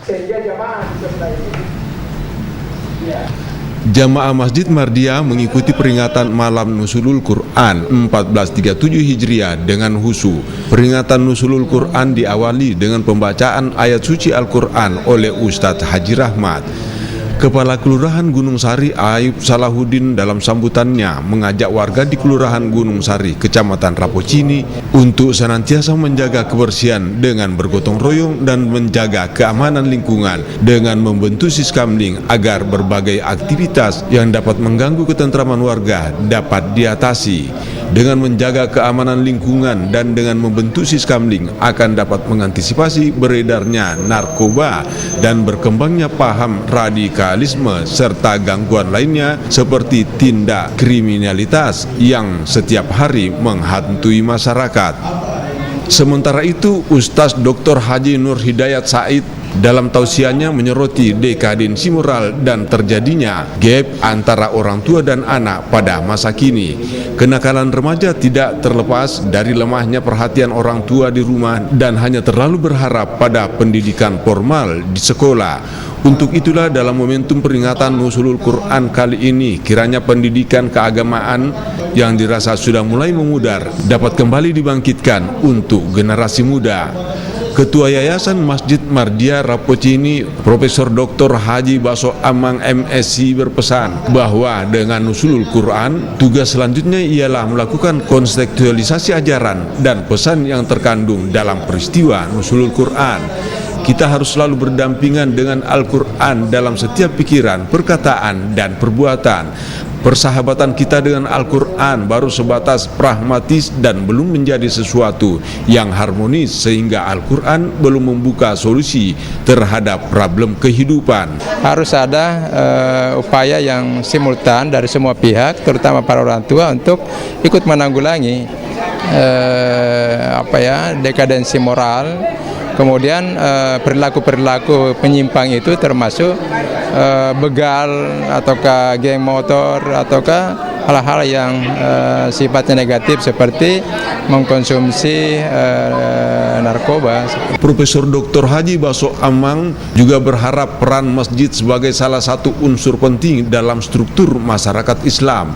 sehingga jamaah disertai ini. Ya. Jamaah Masjid Mardia mengikuti peringatan Malam Nuzulul Quran 1437 Hijriah dengan khusyuk. Peringatan Nuzulul Quran diawali dengan pembacaan ayat suci Al-Quran oleh Ustadz Haji Rahmat. Kepala Kelurahan Gunung Sari Ayub Salahuddin dalam sambutannya mengajak warga di Kelurahan Gunung Sari, Kecamatan Rapocini untuk senantiasa menjaga kebersihan dengan bergotong royong dan menjaga keamanan lingkungan dengan membentuk siskamling agar berbagai aktivitas yang dapat mengganggu ketentraman warga dapat diatasi. Dengan menjaga keamanan lingkungan dan dengan membentuk siskamling akan dapat mengantisipasi beredarnya narkoba dan berkembangnya paham radikalisme serta gangguan lainnya seperti tindak kriminalitas yang setiap hari menghantui masyarakat. Sementara itu, Ustaz Dr. Haji Nur Hidayat Said dalam tausiahnya menyoroti dekadensi moral dan terjadinya gap antara orang tua dan anak pada masa kini. Kenakalan remaja tidak terlepas dari lemahnya perhatian orang tua di rumah dan hanya terlalu berharap pada pendidikan formal di sekolah. Untuk itulah dalam momentum peringatan Nuzulul Quran kali ini, kiranya pendidikan keagamaan yang dirasa sudah mulai memudar dapat kembali dibangkitkan untuk generasi muda. Ketua Yayasan Masjid Mardia Rapocini, Profesor Dr. Haji Baso Amang MSc berpesan bahwa dengan Nuzulul Quran, tugas selanjutnya ialah melakukan kontekstualisasi ajaran dan pesan yang terkandung dalam peristiwa Nuzulul Quran. Kita harus selalu berdampingan dengan Al-Quran dalam setiap pikiran, perkataan, dan perbuatan. Persahabatan kita dengan Al-Quran baru sebatas pragmatis dan belum menjadi sesuatu yang harmonis sehingga Al-Quran belum membuka solusi terhadap problem kehidupan. Harus ada upaya yang simultan dari semua pihak, terutama para orang tua untuk ikut menanggulangi dekadensi moral. Kemudian perilaku-perilaku penyimpang itu termasuk begal ataukah geng motor ataukah hal-hal yang sifatnya negatif seperti mengkonsumsi narkoba. Profesor Dr. Haji Baso Amang juga berharap peran masjid sebagai salah satu unsur penting dalam struktur masyarakat Islam.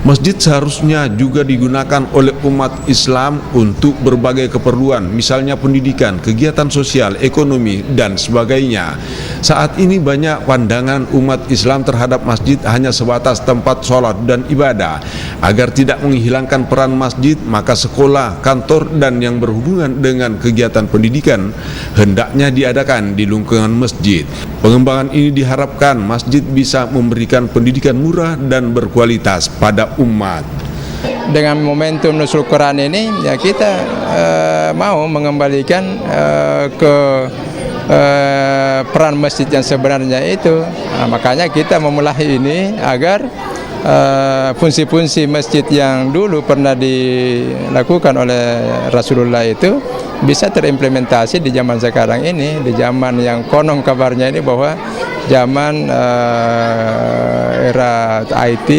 Masjid seharusnya juga digunakan oleh umat Islam untuk berbagai keperluan, misalnya pendidikan, kegiatan sosial, ekonomi, dan sebagainya. Saat ini banyak pandangan umat Islam terhadap masjid hanya sebatas tempat sholat dan ibadah. Agar tidak menghilangkan peran masjid, maka sekolah, kantor, dan yang berhubungan dengan kegiatan pendidikan hendaknya diadakan di lingkungan masjid. Pengembangan ini diharapkan masjid bisa memberikan pendidikan murah dan berkualitas pada umat. Dengan momentum Nuzulul Quran ini, ya kita mau mengembalikan ke peran masjid yang sebenarnya itu. Nah, makanya kita memulai ini agar fungsi-fungsi masjid yang dulu pernah dilakukan oleh Rasulullah itu bisa terimplementasi di zaman sekarang ini, di zaman yang konon kabarnya ini bahwa zaman era IT,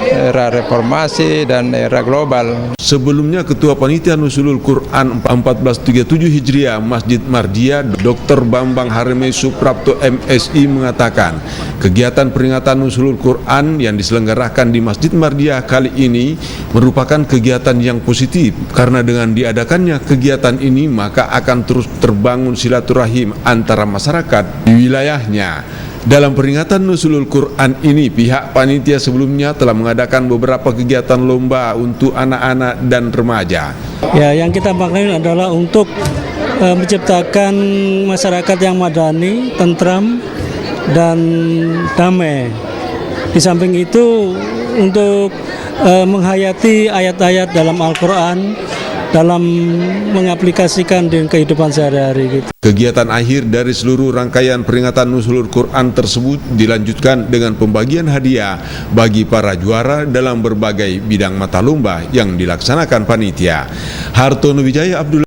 era reformasi dan era global. Sebelumnya Ketua Panitia Nuzulul Quran 1437 Hijriah Masjid Mardia Dr. Bambang Harmei Suprapto MSI mengatakan kegiatan peringatan Nuzulul Quran yang diselenggarakan di Masjid Mardia kali ini merupakan kegiatan yang positif karena dengan diadakannya kegiatan ini maka akan terus terbangun silaturahim antara masyarakat di wilayahnya. Dalam peringatan Nuzulul Quran ini, pihak panitia sebelumnya telah mengadakan beberapa kegiatan lomba untuk anak-anak dan remaja. Ya, yang kita pakai adalah untuk menciptakan masyarakat yang madani, tentram, dan damai. Di samping itu, untuk menghayati ayat-ayat dalam Al-Quran, dalam mengaplikasikan dengan kehidupan sehari-hari gitu. Kegiatan akhir dari seluruh rangkaian peringatan Nuzulul Quran tersebut dilanjutkan dengan pembagian hadiah bagi para juara dalam berbagai bidang mata lomba yang dilaksanakan panitia. Hartono Wijaya Abdullah